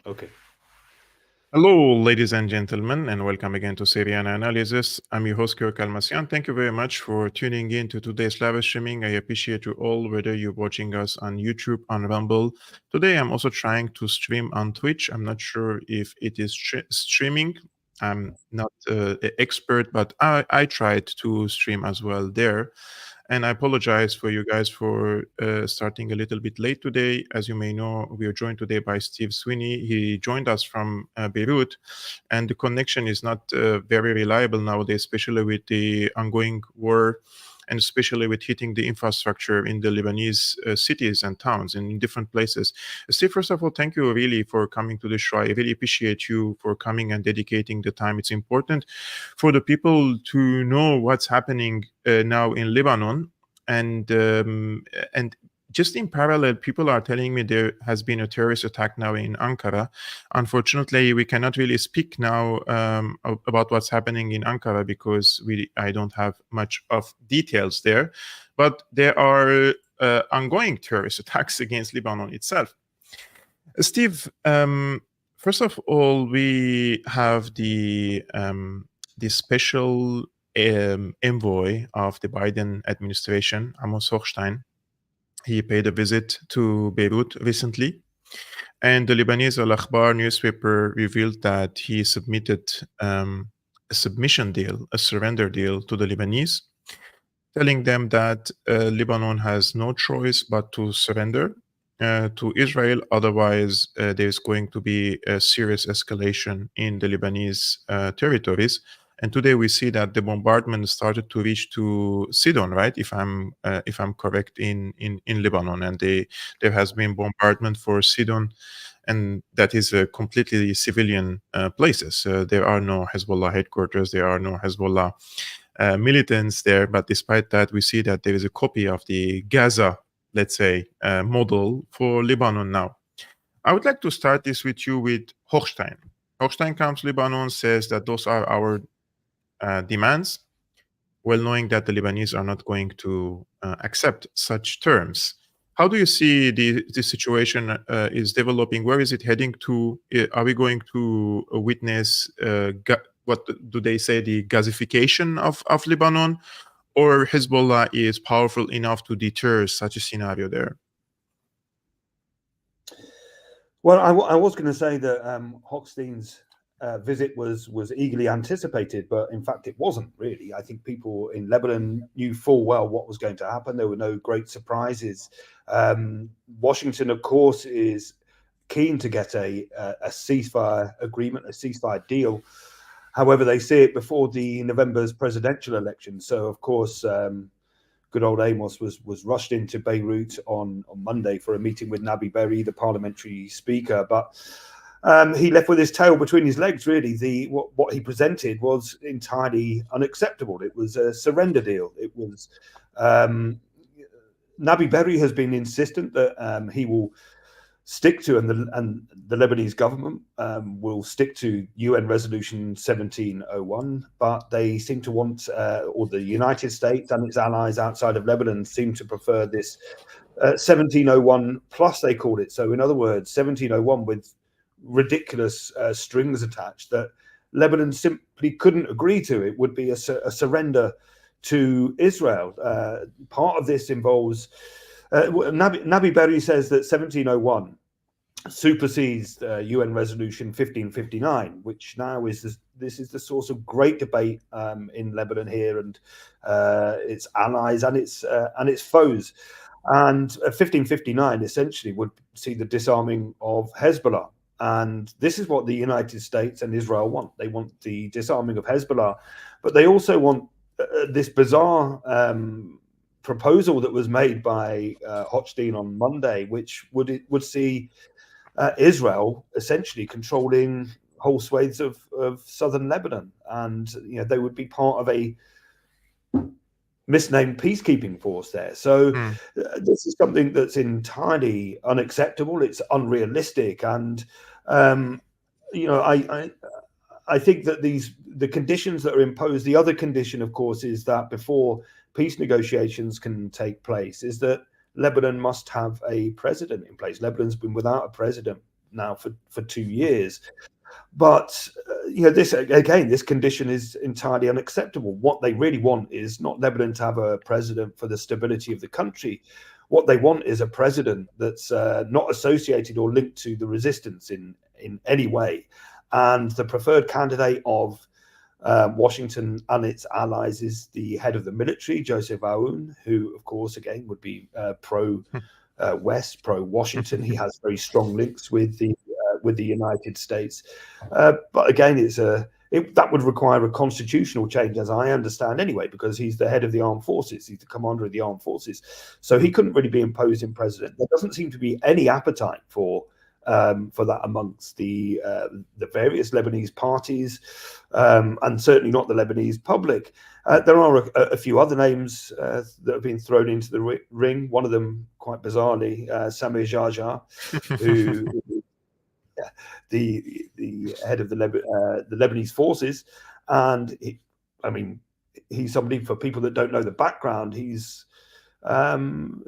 Okay. Hello, ladies and gentlemen, and welcome again to Syriana Analysis. I'm your host, Kevork Almassian. Thank you very much for tuning in to today's live streaming. I appreciate you all, whether you're watching us on YouTube, on Rumble. Today, I'm also trying to stream on Twitch. I'm not sure if it is streaming. I'm not an expert, but I tried to stream as well there. And I apologize for you guys for starting a little bit late today. As you may know, we are joined today by Steve Sweeney. He joined us from Beirut, and the connection is not very reliable nowadays, especially with the ongoing war and especially with hitting the infrastructure in the Lebanese cities and towns and in different places. Steve, first of all, thank you really for coming to the show. I really appreciate you for coming and dedicating the time. It's important for the people to know what's happening now in Lebanon, and just in parallel, people are telling me there has been a terrorist attack now in Ankara. Unfortunately, we cannot really speak now about what's happening in Ankara because I don't have much of details there. But there are ongoing terrorist attacks against Lebanon itself. Steve, first of all, we have the special envoy of the Biden administration, Amos Hochstein. He paid a visit to Beirut recently, and the Lebanese Al Akhbar newspaper revealed that he submitted a submission deal, a surrender deal to the Lebanese, telling them that Lebanon has no choice but to surrender to Israel. Otherwise, there's going to be a serious escalation in the Lebanese territories. And today we see that the bombardment started to reach to Sidon, right? If I'm correct in Lebanon, and there has been bombardment for Sidon, and that is a completely civilian places. There are no Hezbollah headquarters. There are no Hezbollah militants there. But despite that, we see that there is a copy of the Gaza, let's say, model for Lebanon now. I would like to start this with you with Hochstein. Hochstein comes to Lebanon, says that those are our demands, well knowing that the Lebanese are not going to accept such terms. How do you see the situation is developing? Where is it heading to? Are we going to witness what do they say, the gazification of Lebanon, or Hezbollah is powerful enough to deter such a scenario there? Well, I was going to say that Hochstein's visit was eagerly anticipated, but in fact it wasn't really. I think people in Lebanon knew full well what was going to happen. There were no great surprises. Washington, of course, is keen to get a ceasefire agreement, a ceasefire deal. However, they see it before the November's presidential election. So, of course, good old Amos was rushed into Beirut on Monday for a meeting with Nabi Berri, the parliamentary speaker. But he left with his tail between his legs, really. What he presented was entirely unacceptable. It was a surrender deal. It was Nabi Berri has been insistent that he will stick to, and the Lebanese government will stick to UN Resolution 1701, but they seem to want, or the United States and its allies outside of Lebanon seem to prefer this 1701 plus, they called it. So in other words, 1701 with ridiculous strings attached that Lebanon simply couldn't agree to. It would be a surrender to Israel. Part of this involves Nabi Berri says that 1701 supersedes UN Resolution 1559, which now is this is the source of great debate in Lebanon here, and its allies and its foes. And 1559 essentially would see the disarming of Hezbollah. And this is what the United States and Israel want. They want the disarming of Hezbollah, but they also want this bizarre proposal that was made by Hochstein on Monday, which would see Israel essentially controlling whole swathes of southern Lebanon, and they would be part of a misnamed peacekeeping force there. So this is something that's entirely unacceptable. It's unrealistic, and I think that the conditions that are imposed. The other condition, of course, is that before peace negotiations can take place, is that Lebanon must have a president in place. Lebanon's been without a president now for 2 years. But this condition is entirely unacceptable. What they really want is not Lebanon to have a president for the stability of the country. What they want is a president that's not associated or linked to the resistance in any way. And the preferred candidate of Washington and its allies is the head of the military, Joseph Aoun, who, of course, again, would be pro-West, pro-Washington. He has very strong links with the United States. But again, that would require a constitutional change, as I understand anyway, because he's the head of the armed forces. He's the commander of the armed forces. So he couldn't really be imposing president. There doesn't seem to be any appetite for that amongst the various Lebanese parties, and certainly not the Lebanese public. There are a few other names that have been thrown into the ring. One of them, quite bizarrely, Samir Jarjar, who the head of the Lebanese forces, and he's somebody, for people that don't know the background, he's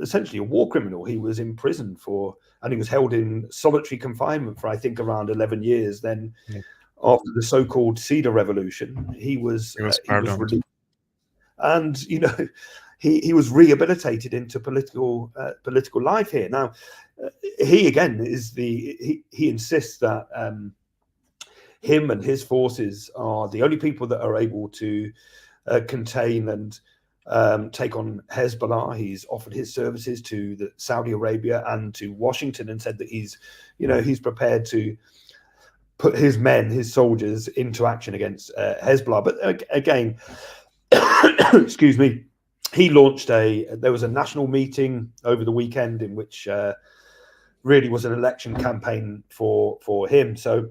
essentially a war criminal. He was imprisoned and he was held in solitary confinement for, I think, around 11 years. Then, after the so-called Cedar Revolution, he was released, and he was rehabilitated into political life here. Now, he again he insists that him and his forces are the only people that are able to contain and take on Hezbollah. He's offered his services to Saudi Arabia and to Washington, and said that he's prepared to put his soldiers into action against Hezbollah. But again, excuse me, he launched there was a national meeting over the weekend in which really was an election campaign for him. So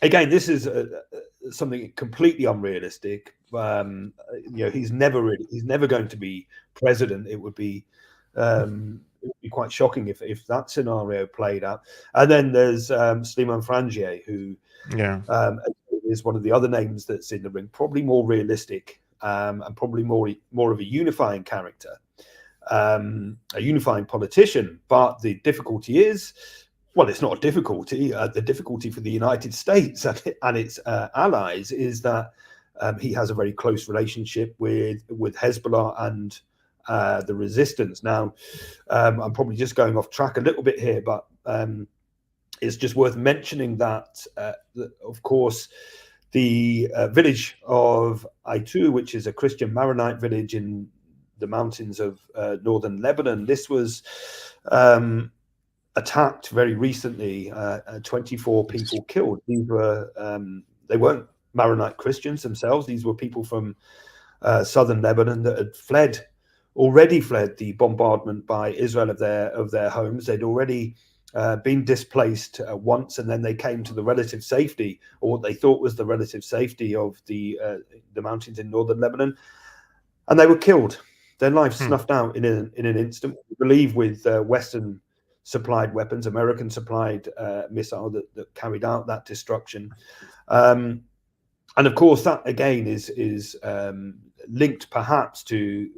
again, this is something completely unrealistic. He's never going to be president. It would be quite shocking if that scenario played out. And then there's Slimane Frangieh, who is one of the other names that's in the ring, probably more realistic, and probably more of a unifying character, a unifying politician. But the difficulty is, well, it's not a difficulty. The difficulty for the United States and its allies is that he has a very close relationship with Hezbollah and the resistance. Now, I'm probably just going off track a little bit here, but it's just worth mentioning that, of course, the village of Aitu, which is a Christian Maronite village in the mountains of northern Lebanon, this was attacked very recently. 24 people killed. These were they weren't Maronite Christians themselves. These were people from southern Lebanon that had already fled the bombardment by Israel of their homes. They'd already been displaced once, and then they came to the relative safety, or what they thought was the relative safety, of the mountains in northern Lebanon, and they were killed. Their lives snuffed out in an instant. We believe with Western supplied weapons, American supplied missile that carried out that destruction. And of course, that again is linked perhaps to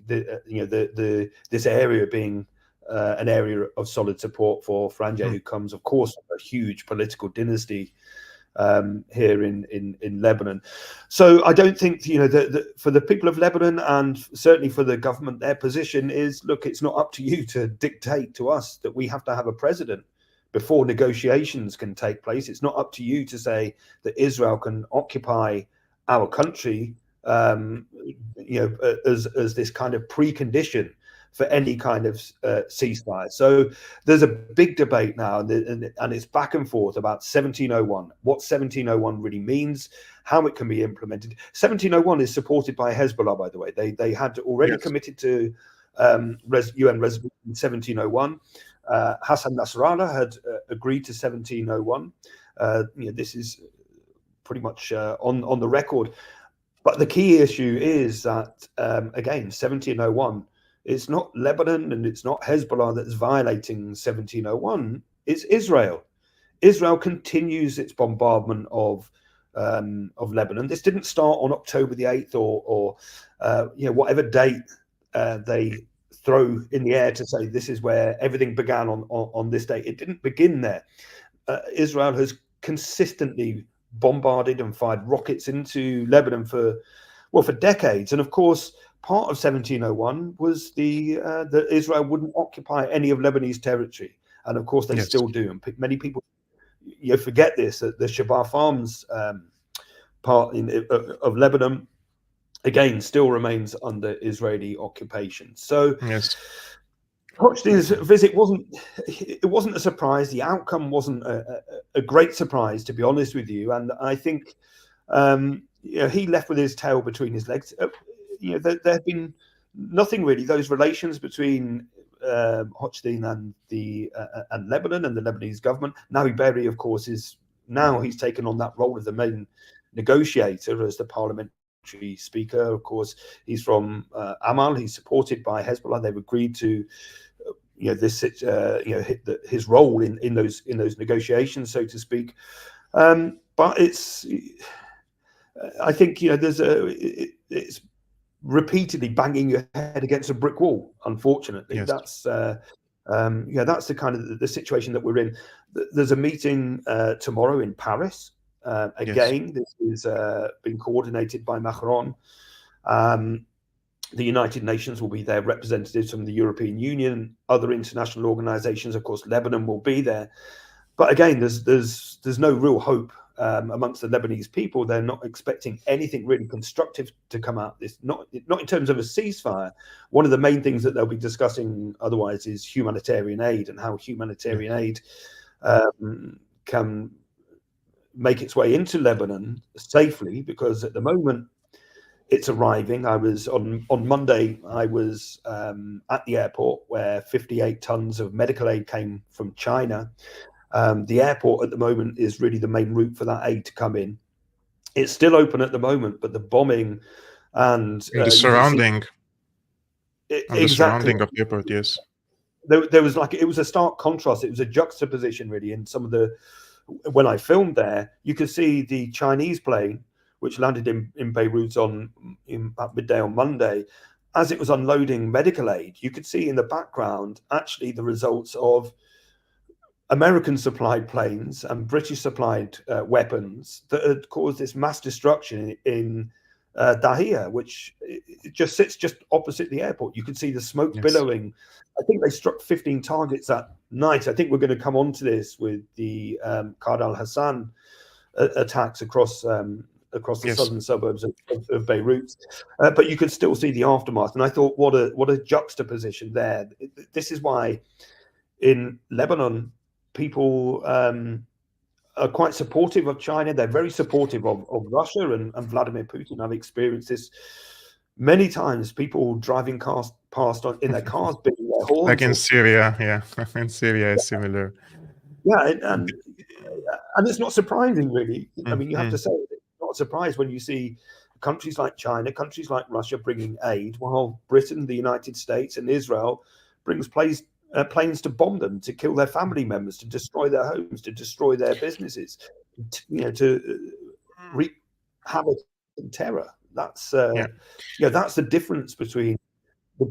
this area being an area of solid support for Frangieh, who comes, of course, from a huge political dynasty here in Lebanon. So I don't think for the people of Lebanon, and certainly for the government, their position is, look, it's not up to you to dictate to us that we have to have a president before negotiations can take place. It's not up to you to say that Israel can occupy our country, as this kind of precondition for any kind of ceasefire. So there's a big debate now, and it's back and forth about 1701, what 1701 really means, how it can be implemented. 1701 is supported by Hezbollah, by the way. They had already committed to UN resolution 1701. Hassan Nasrallah had agreed to 1701. This is pretty much on the record. But the key issue is that, again, 1701, it's not Lebanon and it's not Hezbollah that's violating 1701. It's Israel. Israel continues its bombardment of Lebanon. This didn't start on October the 8th or whatever date they throw in the air to say this is where everything began on this day. It didn't begin there. Israel has consistently bombarded and fired rockets into Lebanon for decades. And of course, part of 1701 was that Israel wouldn't occupy any of Lebanese territory. And of course, they still do. And many people forget this, that the Shabaa Farms part of Lebanon, again, still remains under Israeli occupation. So Hochstein's visit wasn't a surprise. The outcome wasn't a great surprise, to be honest with you. And I think he left with his tail between his legs. There have been nothing really. Those relations between Hochstein and Lebanon and the Lebanese government. Nabi Berri, of course, he's taken on that role of the main negotiator as the parliamentary speaker. Of course, he's from Amal. He's supported by Hezbollah. They've agreed to his role in those negotiations, so to speak. But I think it's repeatedly banging your head against a brick wall. Unfortunately, that's the kind of the situation that we're in. There's a meeting tomorrow in Paris. Again, this is being coordinated by Macron. The United Nations will be there, representatives from the European Union, other international organizations. Of course, Lebanon will be there. But again, there's no real hope amongst the Lebanese people. They're not expecting anything really constructive to come out of this, not in terms of a ceasefire. One of the main things that they'll be discussing otherwise is humanitarian aid and how humanitarian aid can make its way into Lebanon safely, because at the moment it's arriving. I was on Monday, I was at the airport where 58 tons of medical aid came from China. The airport at the moment is really the main route for that aid to come in. It's still open at the moment, but the bombing and the surrounding of the airport, there was it was a stark contrast. It was a juxtaposition really in some of the. When I filmed there, you could see the Chinese plane, which landed in Beirut at midday on Monday. As it was unloading medical aid, you could see in the background actually the results of American supplied planes and British supplied weapons that had caused this mass destruction in Dahia, which it just sits just opposite the airport. You could see the smoke billowing. I think they struck 15 targets that night. I think we're going to come on to this with the Qard al-Hassan attacks across the southern suburbs of Beirut, but you could still see the aftermath. And I thought, what a juxtaposition there. This is why in Lebanon, people are quite supportive of China. They're very supportive of Russia and Vladimir Putin. I've experienced this many times. People driving past in their cars, beating their horns. Like in Syria, in Syria is similar. Yeah, and it's not surprising, really. I mean, you have to say it's not a surprise when you see countries like China, countries like Russia bringing aid, while Britain, the United States, and Israel brings planes to bomb them, to kill their family members, to destroy their homes, to destroy their businesses, to wreak havoc and terror. That's that's the difference between the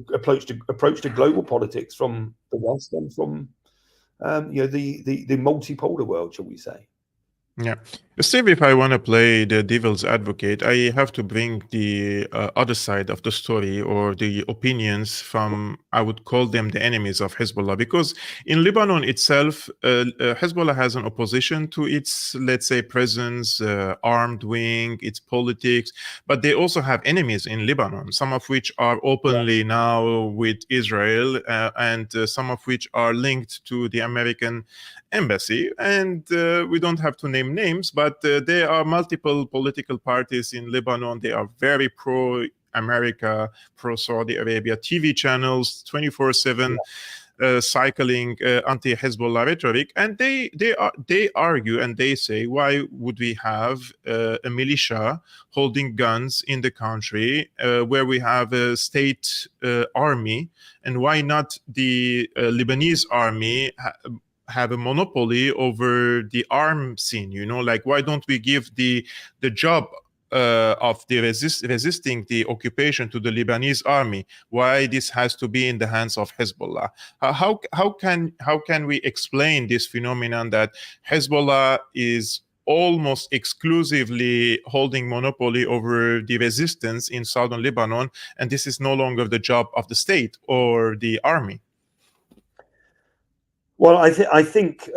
approach to global politics from the West and from the multipolar world, shall we say. Yeah. Steve, if I want to play the devil's advocate, I have to bring the other side of the story, or the opinions from, I would call them the enemies of Hezbollah, because in Lebanon itself, Hezbollah has an opposition to its, let's say, presence, armed wing, its politics, but they also have enemies in Lebanon, some of which are openly now with Israel, and some of which are linked to the American embassy. And we don't have to name names, but there are multiple political parties in Lebanon. They are very pro-America, pro-Saudi Arabia, TV channels, 24/7, cycling anti-Hezbollah rhetoric. And they argue and they say, why would we have a militia holding guns in the country where we have a state army, and why not the Lebanese army have a monopoly over the arm scene? Like, why don't we give the job of the resisting the occupation to the Lebanese army, why this has to be in the hands of Hezbollah. How can we explain this phenomenon that Hezbollah is almost exclusively holding monopoly over the resistance in southern Lebanon, and this is no longer the job of the state or the army? Well, I think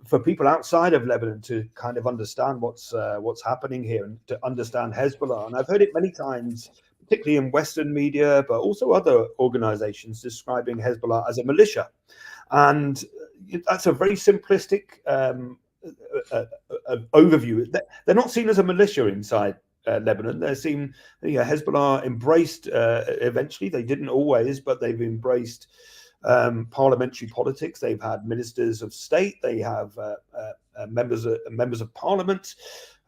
for people outside of Lebanon to kind of understand what's happening here and to understand Hezbollah, and I've heard it many times, particularly in Western media, but also other organizations describing Hezbollah as a militia. And that's a very simplistic overview. They're not seen as a militia inside Lebanon. They're seen, Hezbollah embraced, eventually, they didn't always, but they've embraced parliamentary politics. They've had ministers of state. They have members of parliament.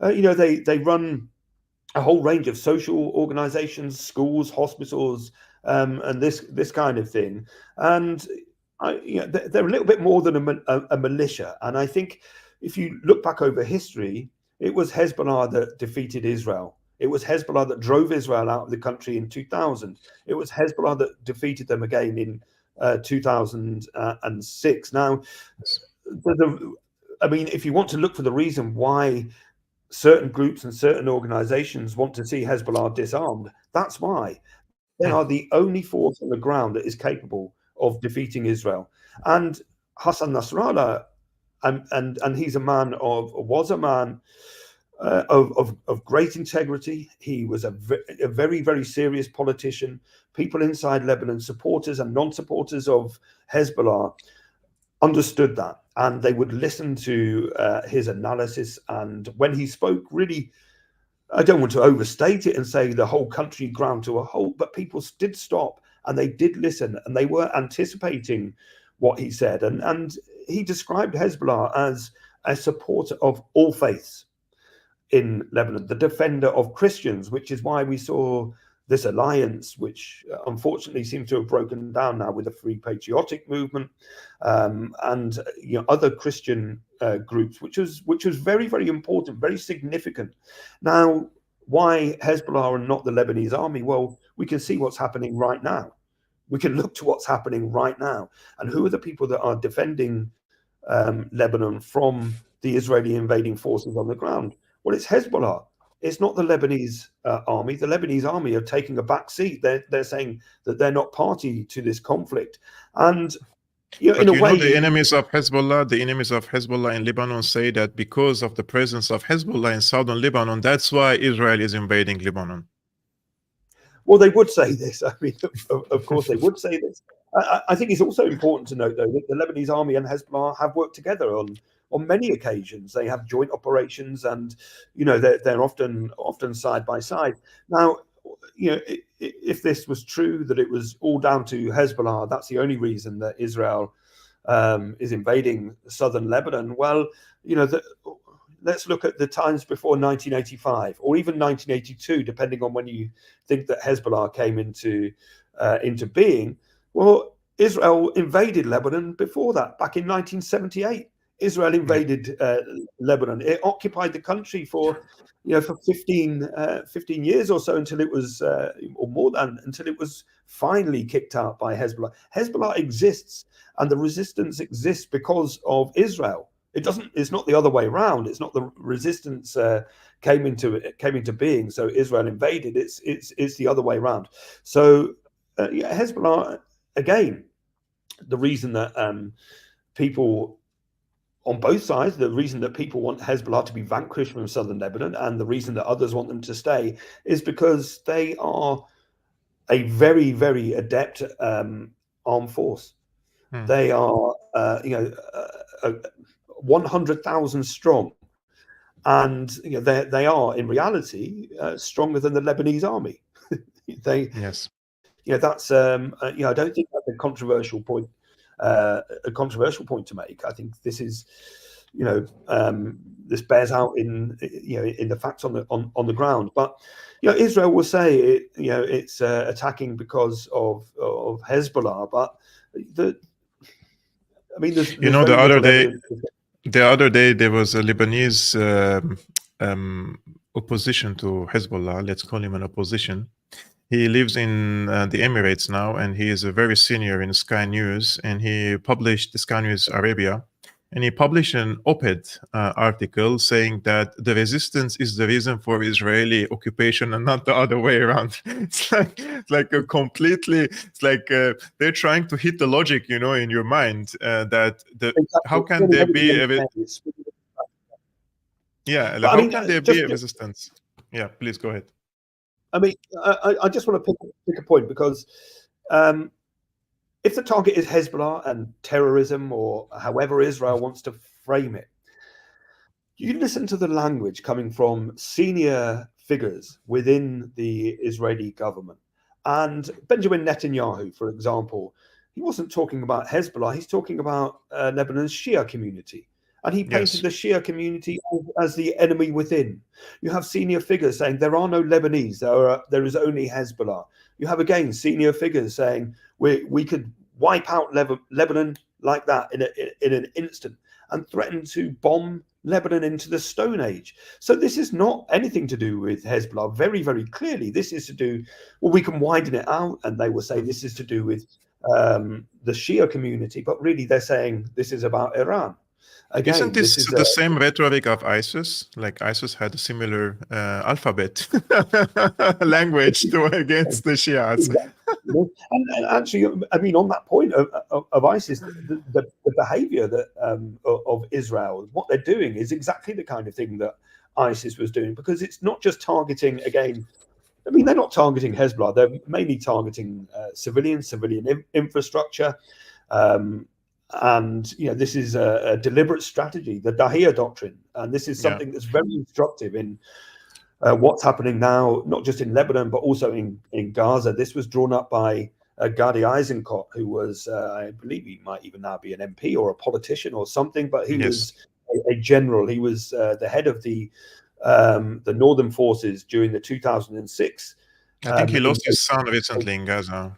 They run a whole range of social organizations, schools, hospitals, and this kind of thing. And they're a little bit more than a militia. And I think if you look back over history, it was Hezbollah that defeated Israel. It was Hezbollah that drove Israel out of the country in 2000. It was Hezbollah that defeated them again in 2006. Now, if you want to look for the reason why certain groups and certain organizations want to see Hezbollah disarmed, that's why. They are the only force on the ground that is capable of defeating Israel. And Hassan Nasrallah, and he's was a man of great integrity. He was a very, very serious politician. People inside Lebanon, supporters and non-supporters of Hezbollah, understood that, and they would listen to his analysis. And when he spoke, really, I don't want to overstate it and say the whole country ground to a halt, but people did stop and they did listen, and they were anticipating what he said. And he described Hezbollah as a supporter of all faiths in Lebanon, the defender of Christians, which is why we saw this alliance, which unfortunately seems to have broken down now with the Free Patriotic Movement and other Christian groups, which was very, very important, very significant. Now, why Hezbollah and not the Lebanese army? Well, we can see what's happening right now. We can look to what's happening right now. And who are the people that are defending Lebanon from the Israeli invading forces on the ground? Well, it's Hezbollah. It's not the Lebanese army. The Lebanese army are taking a back seat. They're saying that they're not party to this conflict. And in a way, the enemies of Hezbollah in Lebanon say that because of the presence of Hezbollah in southern Lebanon, that's why Israel is invading Lebanon. Well, they would say this. I mean, of course, they would say this. I think it's also important to note, though, that the Lebanese army and Hezbollah have worked together on many occasions. They have joint operations, and they're often side by side. Now, if this was true, that it was all down to Hezbollah, that's the only reason that Israel is invading southern Lebanon. Well, let's look at the times before 1985 or even 1982, depending on when you think that Hezbollah came into being. Well, Israel invaded Lebanon before that. Back in 1978, Israel invaded Lebanon. It occupied the country for 15 years or so, until it was, or more than, until it was finally kicked out by Hezbollah. Hezbollah exists, and the resistance exists because of Israel. It's not the other way around. It's not the resistance came into being, so Israel invaded. It's the other way around. So Hezbollah, again, the reason that people on both sides, the reason that people want Hezbollah to be vanquished from southern Lebanon, and the reason that others want them to stay, is because they are a very, very adept armed force. They are 100,000 strong, and they are in reality stronger than the Lebanese army. Yes. That's I don't think that's a controversial point to make. I think this is this bears out in the facts on the ground. But Israel will say it's attacking because of Hezbollah, but there's the other day there was a Lebanese opposition to Hezbollah. Let's call him an opposition. He lives in the Emirates now, and he is a very senior in Sky News, and he published Sky News Arabia, and he published an op-ed article saying that the resistance is the reason for Israeli occupation and not the other way around. It's like a completely, it's like they're trying to hit the logic, you know, in your mind that how can there be how can there be a resistance? Yeah, please go ahead. I mean, I just want to pick a point, because if the target is Hezbollah and terrorism, or however Israel wants to frame it, you listen to the language coming from senior figures within the Israeli government. And Benjamin Netanyahu, for example, he wasn't talking about Hezbollah, he's talking about Lebanon's Shia community. And he painted the Shia community as the enemy within. You have senior figures saying there are no Lebanese, there is only Hezbollah. You have, again, senior figures saying we could wipe out Lebanon like that in an instant, and threaten to bomb Lebanon into the Stone Age. So this is not anything to do with Hezbollah. Very, very clearly, this is to do, well, we can widen it out, and they will say this is to do with the Shia community, but really they're saying this is about Iran. Again, isn't this the same rhetoric of ISIS? Like ISIS had a similar alphabet language against the Shias. And actually, I mean, on that point of ISIS, the behavior that of Israel, what they're doing is exactly the kind of thing that ISIS was doing, because it's not just targeting, again, I mean, they're not targeting Hezbollah, they're mainly targeting civilian infrastructure. And this is a deliberate strategy, the Dahia Doctrine, and this is something that's very instructive in what's happening now, not just in Lebanon but also in Gaza. This was drawn up by Gadi Eisenkot, who was, I believe, he might even now be an MP or a politician or something, but he was a general. He was the head of the Northern Forces during the 2006. I think he lost his son recently in Gaza.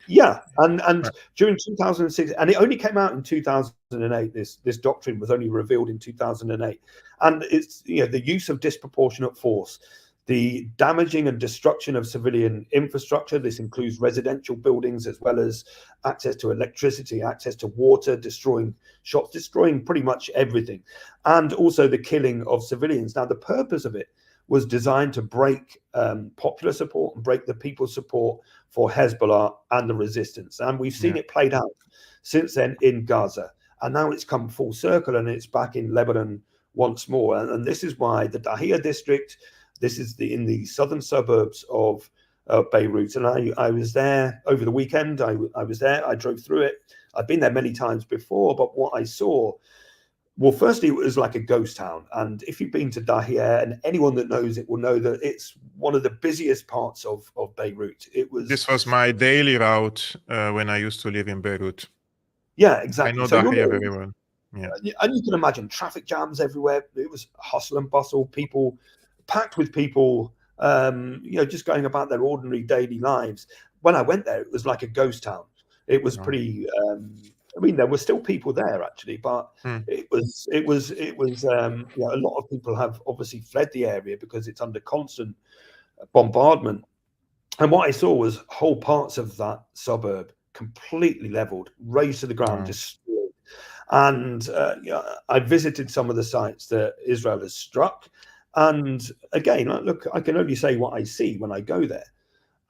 Yeah, and during 2006, and it only came out in 2008. This doctrine was only revealed in 2008, and it's the use of disproportionate force, the damaging and destruction of civilian infrastructure. This includes residential buildings as well as access to electricity, access to water, destroying shops, destroying pretty much everything, and also the killing of civilians. Now, the purpose of it was designed to break popular support and break the people's support for Hezbollah and the resistance. And we've seen it played out since then in Gaza. And now it's come full circle and it's back in Lebanon once more. And this is why the Dahia district, this is in the southern suburbs of Beirut. And I was there over the weekend. I was there. I drove through it. I've been there many times before. But what I saw, well, firstly, it was like a ghost town. And if you've been to Dahia, and anyone that knows it will know that it's one of the busiest parts of Beirut. This was my daily route when I used to live in Beirut. Yeah, exactly. I know Dahia very well. Yeah. And you can imagine traffic jams everywhere. It was hustle and bustle, people packed with people, just going about their ordinary daily lives. When I went there, it was like a ghost town. It was pretty... I mean, there were still people there actually, but it was a lot of people have obviously fled the area because it's under constant bombardment. And what I saw was whole parts of that suburb completely leveled, razed to the ground, destroyed. And I visited some of the sites that Israel has struck. And again, look, I can only say what I see when I go there.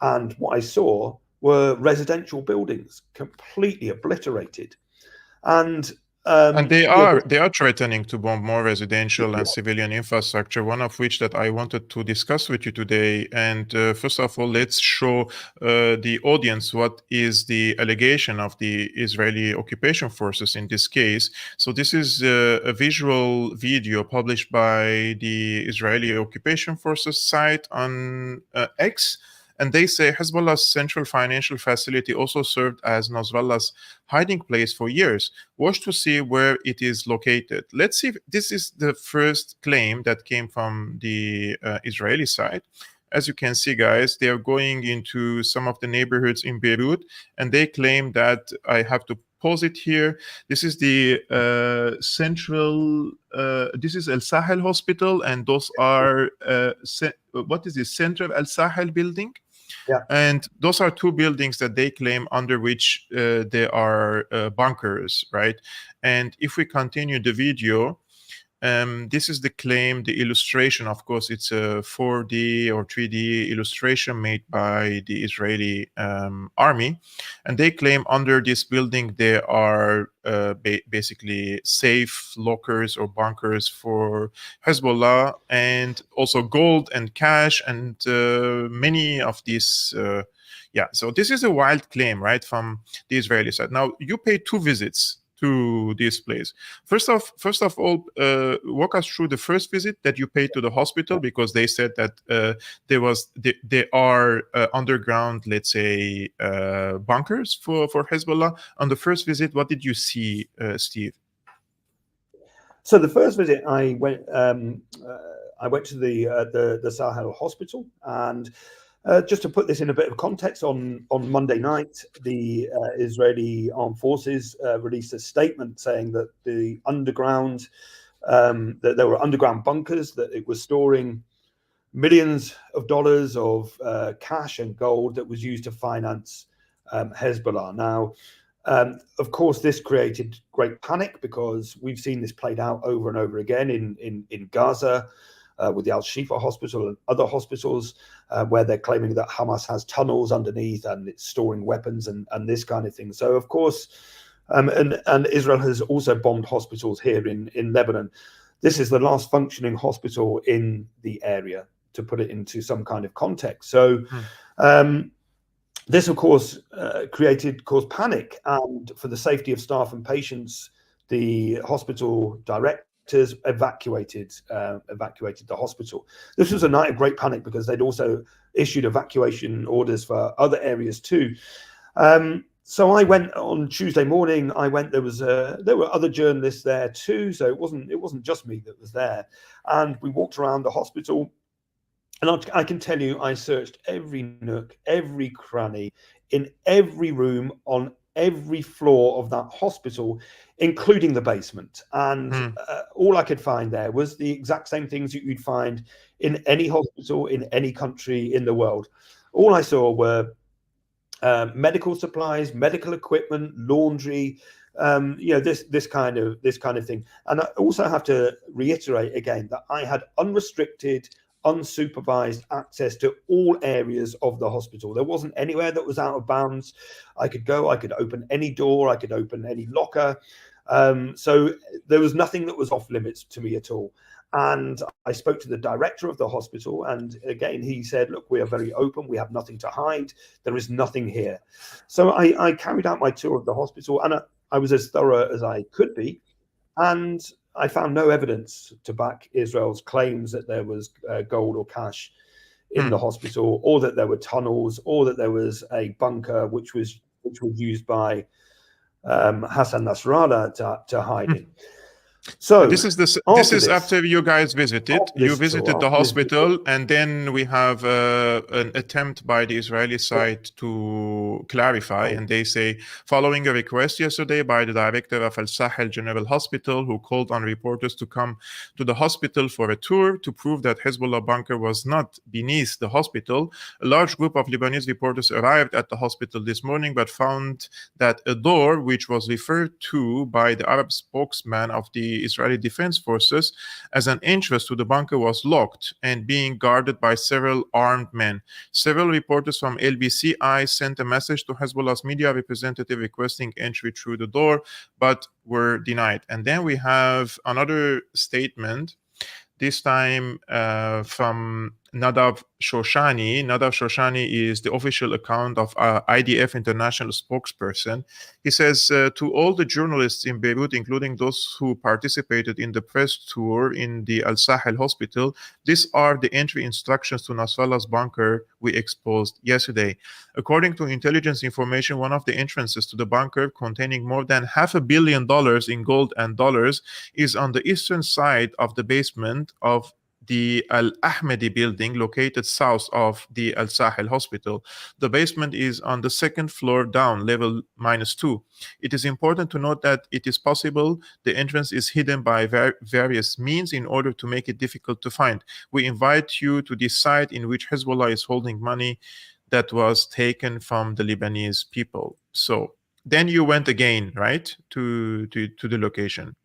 And what I saw were residential buildings completely obliterated, and they are threatening to bomb more residential and civilian infrastructure, one of which that I wanted to discuss with you today. And first of all, let's show the audience what is the allegation of the Israeli occupation forces in this case. So this is a visual video published by the Israeli occupation forces site on X. And they say Hezbollah's central financial facility also served as Nasrallah's hiding place for years. Watch to see where it is located. Let's see if this is the first claim that came from the Israeli side. As you can see, guys, they are going into some of the neighborhoods in Beirut, and they claim that I have to pause it here. This is the central, this is El Sahel Hospital, and those are, what is this, Central El Sahel building? Yeah. And those are two buildings that they claim under which there are bunkers, right? And if we continue the video, this is the claim, the illustration. Of course, it's a 4D or 3D illustration made by the Israeli army. And they claim under this building there are basically safe lockers or bunkers for Hezbollah, and also gold and cash and many of these. Yeah, so this is a wild claim, right, from the Israeli side. Now, you pay 2 visits to this place. First of all, walk us through the first visit that you paid to the hospital, because they said that there are underground, let's say, bunkers for Hezbollah. On the first visit, what did you see, Steve? So the first visit, I went to the Sahel Hospital, and just to put this in a bit of context, on Monday night, the Israeli armed forces released a statement saying that the underground, that there were underground bunkers, that it was storing millions of dollars of cash and gold that was used to finance Hezbollah. Now, of course, this created great panic, because we've seen this played out over and over again in Gaza, with the Al-Shifa hospital and other hospitals, where they're claiming that Hamas has tunnels underneath and it's storing weapons and this kind of thing. So, of course, and Israel has also bombed hospitals here in Lebanon. This is the last functioning hospital in the area, to put it into some kind of context. So this, of course, caused panic, and for the safety of staff and patients, the hospital directors evacuated the hospital. This was a night of great panic, because they'd also issued evacuation orders for other areas too. So I went on Tuesday morning. There were other journalists there too, so it wasn't just me that was there. And we walked around the hospital, and I can tell you, I searched every nook, every cranny, in every room, on every floor of that hospital, including the basement. And all I could find there was the exact same things that you'd find in any hospital in any country in the world. All I saw were medical supplies, medical equipment, laundry, this kind of thing. And I also have to reiterate again that I had unrestricted, unsupervised access to all areas of the hospital. There wasn't anywhere that was out of bounds. I could open any door, I could open any locker. So there was nothing that was off limits to me at all. And I spoke to the director of the hospital, and again, he said, look, we are very open. We have nothing to hide. There is nothing here. So I carried out my tour of the hospital, and I was as thorough as I could be. And I found no evidence to back Israel's claims that there was gold or cash in the hospital, or that there were tunnels, or that there was a bunker which was used by Hassan Nasrallah to hide in. So this is after you guys visited. You visited the hospital, and then we have an attempt by the Israeli side to clarify, and they say, following a request yesterday by the director of Al Sahel General Hospital, who called on reporters to come to the hospital for a tour to prove that Hezbollah bunker was not beneath the hospital, a large group of Lebanese reporters arrived at the hospital this morning, but found that a door, which was referred to by the Arab spokesman of the Israeli Defense Forces as an entrance to the bunker, was locked and being guarded by several armed men. Several reporters from LBCI sent a message to Hezbollah's media representative requesting entry through the door, but were denied. And then we have another statement, this time from Nadav Shoshani. Nadav Shoshani is the official account of IDF international spokesperson. He says, to all the journalists in Beirut, including those who participated in the press tour in the Al Sahel hospital, these are the entry instructions to Nasrallah's bunker we exposed yesterday. According to intelligence information, one of the entrances to the bunker, containing more than $500 million in gold and dollars, is on the eastern side of the basement of the Al-Ahmadi building located south of the Al-Sahel Hospital. The basement is on the second floor down, level -2. It is important to note that it is possible the entrance is hidden by various means in order to make it difficult to find. We invite you to the site in which Hezbollah is holding money that was taken from the Lebanese people. So then you went again, right, to the location?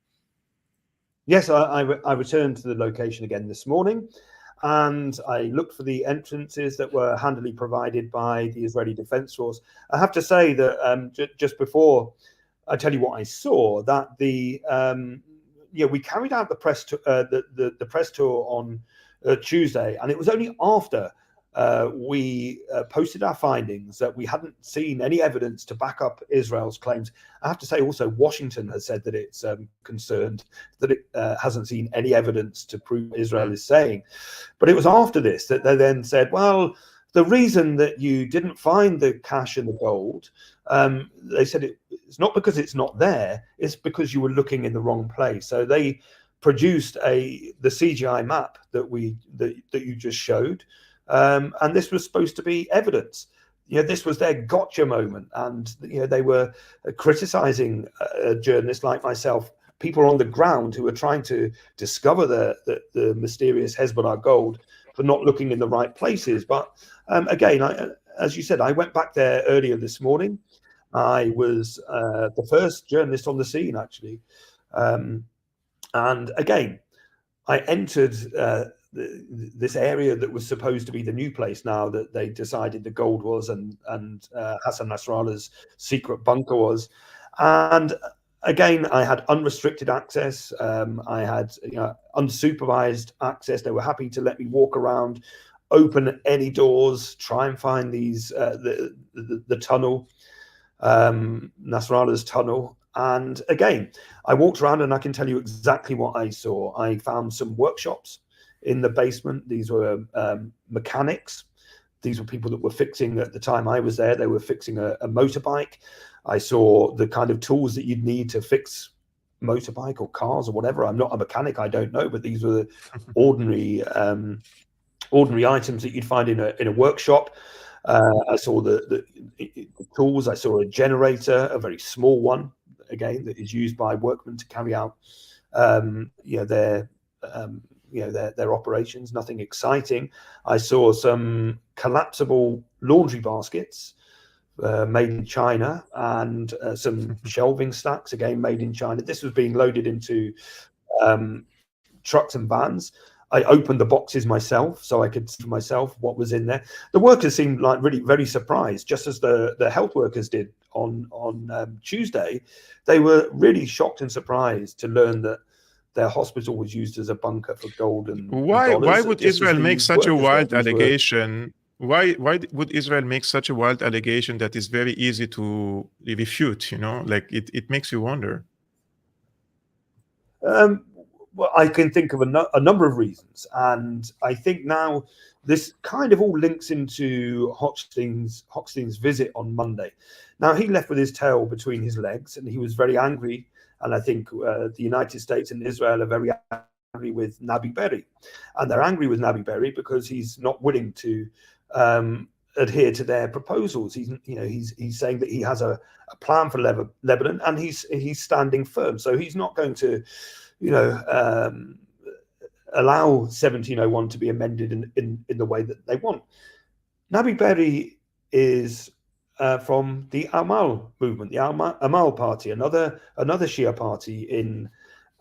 Yes, I returned to the location again this morning, and I looked for the entrances that were handily provided by the Israeli Defense Force. I have to say that just before I tell you what I saw, that we carried out the press the press tour on Tuesday, and it was only after we posted our findings that we hadn't seen any evidence to back up Israel's claims. I have to say also Washington has said that it's concerned that it hasn't seen any evidence to prove what Israel is saying. But it was after this that they then said, well, the reason that you didn't find the cash and the gold, they said it's not because it's not there, it's because you were looking in the wrong place. So they produced the CGI map that you just showed. And this was supposed to be evidence. This was their gotcha moment, and they were criticizing journalists like myself, people on the ground who were trying to discover the mysterious Hezbollah gold, for not looking in the right places. But again, as you said, I went back there earlier this morning. I was the first journalist on the scene, actually, and again, I entered this area that was supposed to be the new place now that they decided the gold was and Hassan Nasrallah's secret bunker was. And again, I had unrestricted access. I had unsupervised access. They were happy to let me walk around, open any doors, try and find these the tunnel, Nasrallah's tunnel. And again, I walked around and I can tell you exactly what I saw. I found some workshops in the basement. These were mechanics. These were people that were fixing, at the time I was there, they were fixing a motorbike. I saw the kind of tools that you'd need to fix motorbike or cars or whatever. I'm not a mechanic, I don't know, but these were the ordinary items that you'd find in a workshop. I saw the tools. I saw a generator, a very small one, again, that is used by workmen to carry out their operations. Nothing exciting. I saw some collapsible laundry baskets made in China, and some shelving stacks, again made in China. This was being loaded into trucks and vans. I opened the boxes myself so I could see for myself what was in there. The workers seemed like really very surprised, just as the health workers did on Tuesday. They were really shocked and surprised to learn that their hospital was used as a bunker for gold and why would Israel make such a wild allegation? Why would Israel make such a wild allegation that is very easy to refute? It makes you wonder. Well, I can think of a number of reasons, and I think now this kind of all links into Hochstein's visit on Monday. Now, he left with his tail between his legs, and he was very angry. And I think the United States and Israel are very angry with Nabi Berri, and they're angry with Nabi Berri because he's not willing to adhere to their proposals. He's saying that he has a plan for Lebanon, and he's standing firm. So he's not going to allow 1701 to be amended in the way that they want. Nabi Berri is from the Amal movement, the Amal party, another Shia party in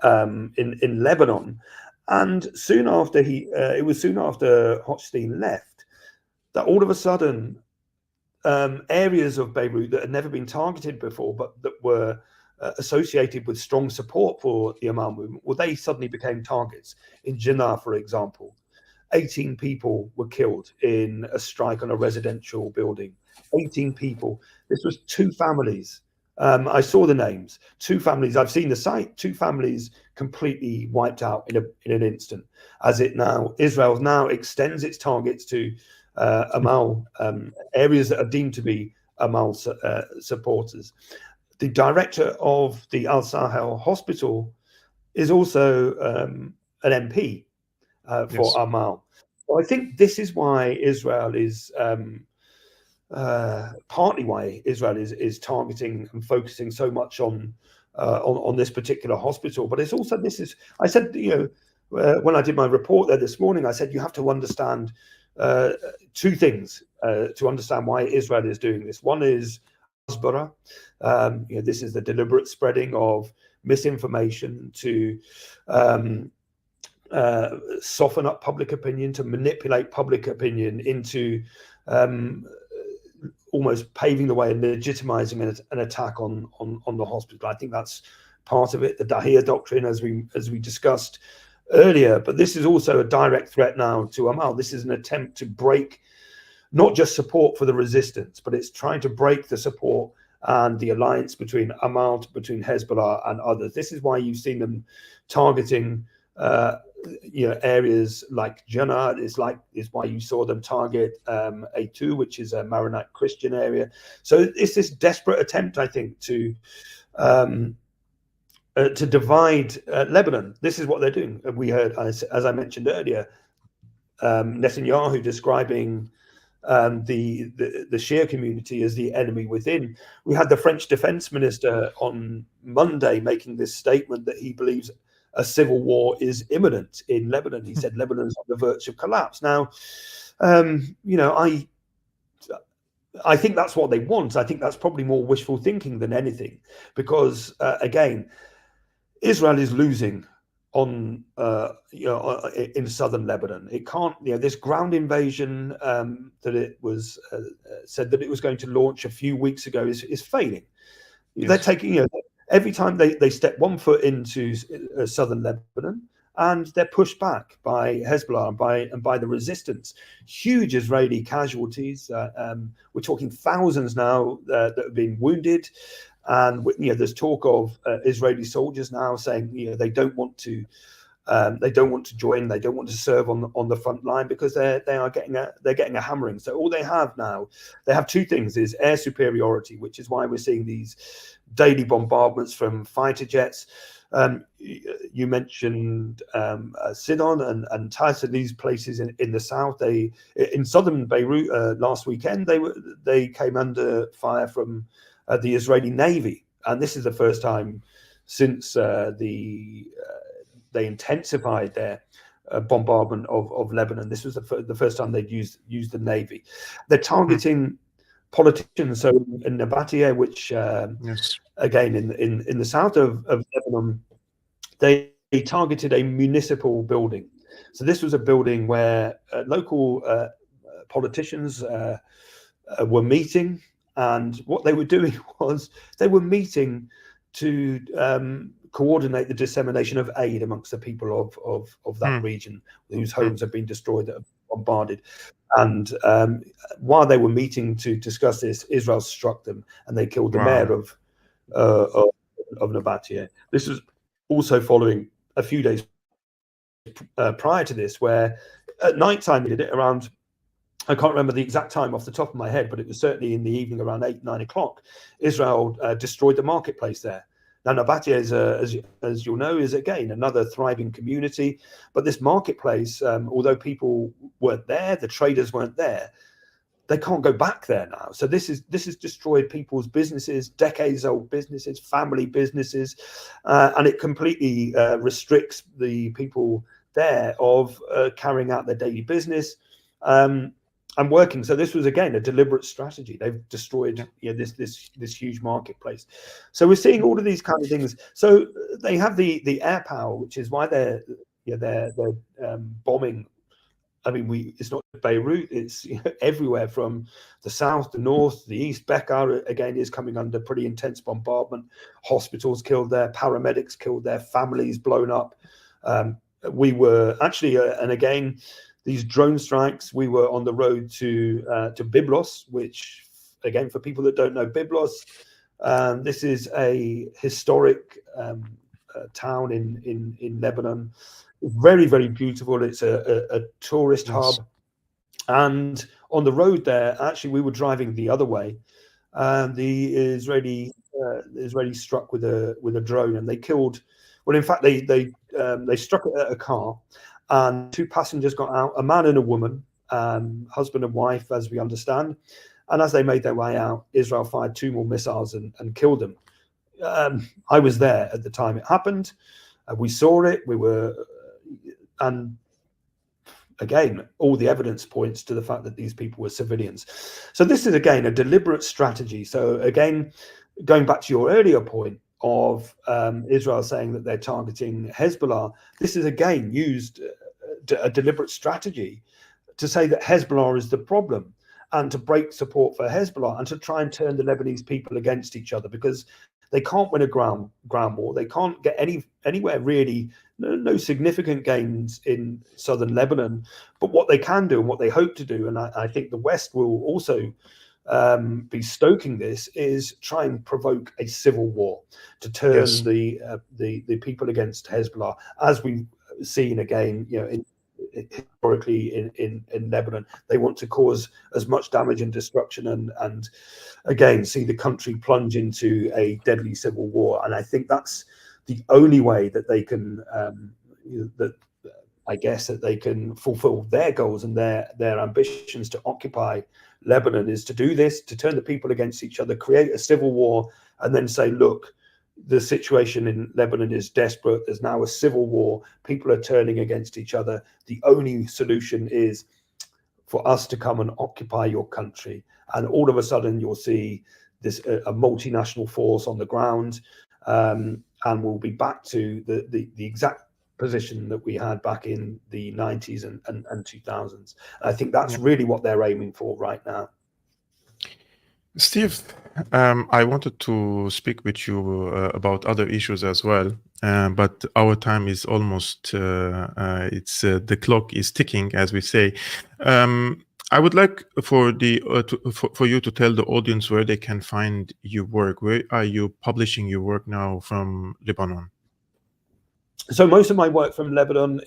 Lebanon. And soon after it was soon after Hochstein left that all of a sudden areas of Beirut that had never been targeted before, but that were associated with strong support for the Amal movement, well, they suddenly became targets. In Jinnah, for example, 18 people were killed in a strike on a residential building. 18 people. This was 2 families. I saw the names. 2 families. I've seen the site. 2 families completely wiped out in an instant. Israel now extends its targets to Amal areas that are deemed to be Amal supporters. The director of the SEL Hospital is also an MP. for Amal. So I think this is why Israel is partly why Israel is targeting and focusing so much on this particular hospital. But it's also I said, when I did my report there this morning, I said you have to understand two things to understand why Israel is doing this. One is Hezbollah. This is the deliberate spreading of misinformation to soften up public opinion, to manipulate public opinion into almost paving the way and legitimizing an attack on the hospital. I think that's part of it, the Dahir Doctrine, as we discussed earlier. But this is also a direct threat now to Amal. This is an attempt to break not just support for the resistance, but it's trying to break the support and the alliance between Amal, between Hezbollah and others. This is why you've seen them targeting areas like Jannah. Is why you saw them target A2, which is a Maronite Christian area. So it's this desperate attempt, I think, to divide Lebanon. This is what they're doing. We heard, as I mentioned earlier, Netanyahu describing the Shia community as the enemy within. We had the French defense minister on Monday making this statement that he believes a civil war is imminent in Lebanon. He said Lebanon is on the verge of collapse. Now, I think that's what they want. I think that's probably more wishful thinking than anything, because again, Israel is losing on in southern Lebanon. It can't, this ground invasion that it was said that it was going to launch a few weeks ago is failing. Yes. They're taking, every time they step one foot into southern Lebanon, and they're pushed back by Hezbollah and by the resistance. Huge Israeli casualties. We're talking thousands now that have been wounded. And there's talk of Israeli soldiers now saying they don't want to join, they don't want to serve on the front line because they're getting a hammering. So all they have now, they have two things: is air superiority, which is why we're seeing these daily bombardments from fighter jets. You mentioned Sidon and Tyson, these places in the south. In southern Beirut last weekend, they came under fire from the Israeli Navy, and this is the first time since they intensified their bombardment of Lebanon. This was the first time they'd used the Navy. They're targeting politicians. So in Nabatea, which again in the south of Lebanon, they targeted a municipal building. So this was a building where local politicians were meeting. And what they were doing was they were meeting to coordinate the dissemination of aid amongst the people of that region whose homes have been destroyed, that have been bombarded. And while they were meeting to discuss this, Israel struck them and they killed the mayor of Nabatea. This was also following a few days prior to this, where at night time they did it around, I can't remember the exact time off the top of my head, but it was certainly in the evening around 8-9 o'clock. Israel destroyed the marketplace there. Now, Nabatea, as you'll know, is again another thriving community. But this marketplace, although people weren't there, the traders weren't there, they can't go back there now. So this has destroyed people's businesses, decades-old businesses, family businesses, and it completely restricts the people there of carrying out their daily business. And working. So this was again a deliberate strategy. They've destroyed this huge marketplace. So we're seeing all of these kind of things. So they have the air power, which is why they're bombing. I mean, it's not Beirut, it's everywhere from the south, the north, the east. Bekaa again is coming under pretty intense bombardment. Hospitals killed there, paramedics killed there, families blown up. We were actually, and again, these drone strikes, we were on the road to Byblos, which, again, for people that don't know Byblos, this is a historic town in Lebanon. Very, very beautiful. It's a tourist hub. And on the road there, actually, we were driving the other way. The Israeli struck with a drone, and they killed. Well, in fact, they struck at a car. and 2 passengers got out, a man and a woman, husband and wife, as we understand. And as they made their way out, Israel fired 2 more missiles and killed them. I was there at the time it happened. We saw it. And again, all the evidence points to the fact that these people were civilians. So this is, again, a deliberate strategy. So again, going back to your earlier point of Israel saying that they're targeting Hezbollah, this is, again, used a deliberate strategy to say that Hezbollah is the problem and to break support for Hezbollah and to try and turn the Lebanese people against each other, because they can't win a ground war. They can't get anywhere really, no significant gains in southern Lebanon. But what they can do and what they hope to do, and I think the West will also be stoking this, is try and provoke a civil war to turn the people against Hezbollah, as we've seen again, historically in Lebanon. They want to cause as much damage and destruction and again see the country plunge into a deadly civil war. And I think that's the only way that they can that they can fulfill their goals and their ambitions to occupy Lebanon, is to do this, to turn the people against each other, create a civil war, and then say, look, the situation in Lebanon is desperate. There's now a civil war. People are turning against each other. The only solution is for us to come and occupy your country. And all of a sudden, you'll see this a multinational force on the ground, and we'll be back to the exact position that we had back in the 90s and 2000s. I think that's really what they're aiming for right now. Steve, I wanted to speak with you about other issues as well, but our time is almost, the clock is ticking, as we say. I would like for you to tell the audience where they can find your work. Where are you publishing your work now from Lebanon? So most of my work from Lebanon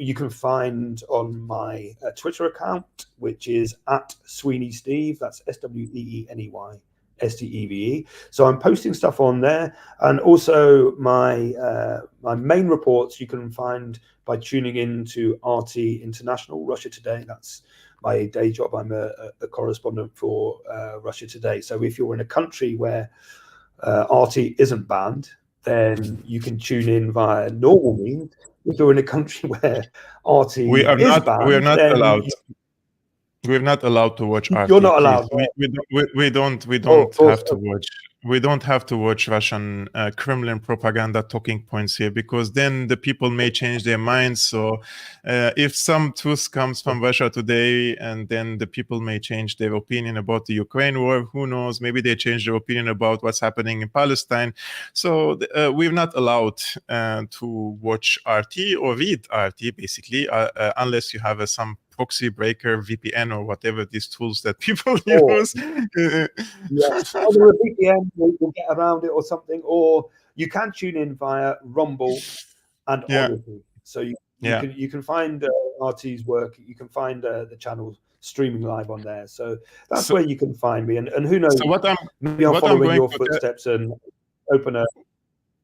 you can find on my Twitter account, which is @SweeneySteve. That's SWEENEY STEVE. So I'm posting stuff on there, and also my main reports you can find by tuning in to RT International, Russia Today. That's my day job. I'm a correspondent for Russia Today. So if you're in a country where RT isn't banned, then you can tune in via normal means. If you're in a country where RT is banned, we're not allowed. We're not allowed to watch RT. You're not allowed. We don't have to watch. We don't have to watch Russian Kremlin propaganda talking points here, because then the people may change their minds. So if some truth comes from Russia today, and then the people may change their opinion about the Ukraine war, who knows? Maybe they change their opinion about what's happening in Palestine. So we're not allowed to watch RT or read RT, basically, unless you have some proxy breaker, VPN, or whatever these tools that people use. Either a VPN will get around it or something, or you can tune in via Rumble and Odyssey. So you can find RT's work. You can find the channel streaming live on there. So that's where you can find me. And who knows? So maybe I'll follow in your footsteps and open a.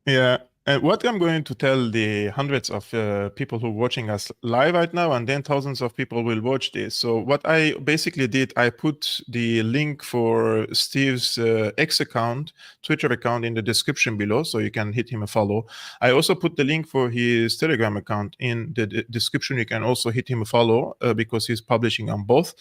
Yeah. And what I'm going to tell the hundreds of people who are watching us live right now, and then thousands of people will watch this. So what I basically did, I put the link for Steve's X account, Twitter account, in the description below, so you can hit him a follow. I also put the link for his Telegram account in the description. You can also hit him a follow because he's publishing on both.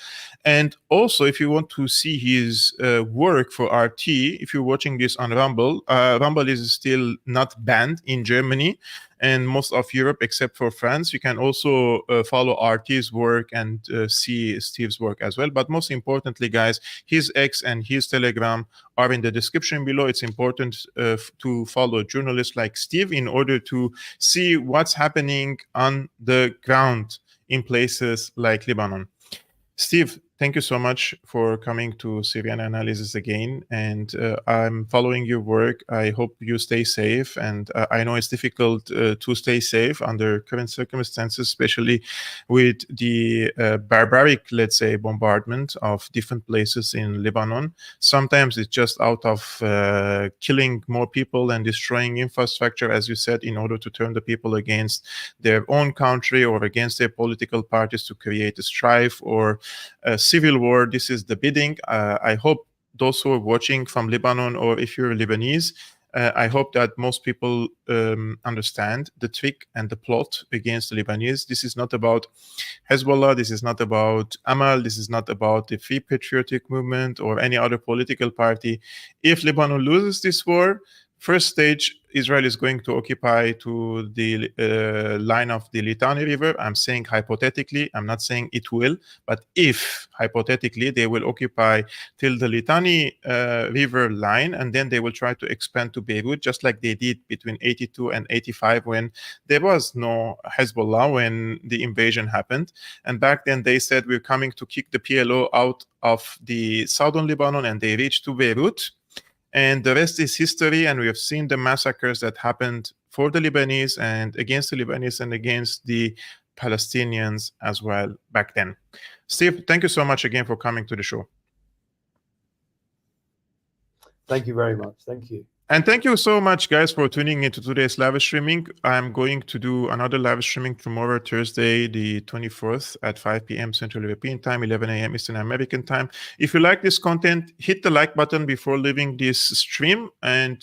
And also, if you want to see his work for RT, if you're watching this on Rumble, Rumble is still not banned in Germany and most of Europe except for France. You can also follow RT's work and see Steve's work as well. But most importantly, guys, his X and his Telegram are in the description below. It's important to follow journalists like Steve in order to see what's happening on the ground in places like Lebanon. Steve, thank you so much for coming to Syriana Analysis again. And I'm following your work. I hope you stay safe. And I know it's difficult to stay safe under current circumstances, especially with the barbaric, let's say, bombardment of different places in Lebanon. Sometimes it's just out of killing more people and destroying infrastructure, as you said, in order to turn the people against their own country or against their political parties to create a strife or a civil war. This is the bidding. I hope those who are watching from Lebanon, or if you're Lebanese, I hope that most people understand the trick and the plot against the Lebanese. This is not about Hezbollah. This is not about Amal. This is not about the Free Patriotic Movement or any other political party. If Lebanon loses this war, first stage, Israel is going to occupy to the line of the Litani River. I'm saying hypothetically, I'm not saying it will, but if hypothetically they will occupy till the Litani River line, and then they will try to expand to Beirut, just like they did between 82 and 85 when there was no Hezbollah, when the invasion happened. And back then they said, we're coming to kick the PLO out of the southern Lebanon, and they reached to Beirut. And the rest is history, and we have seen the massacres that happened for the Lebanese and against the Lebanese and against the Palestinians as well back then. Steve, thank you so much again for coming to the show. Thank you very much. Thank you. And thank you so much, guys, for tuning into today's live streaming. I'm going to do another live streaming tomorrow, Thursday, the 24th at 5 p.m. Central European Time, 11 a.m. Eastern American Time. If you like this content, hit the like button before leaving this stream, and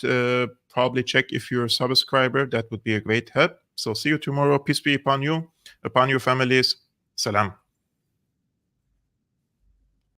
probably check if you're a subscriber. That would be a great help. So see you tomorrow. Peace be upon you, upon your families. Salam.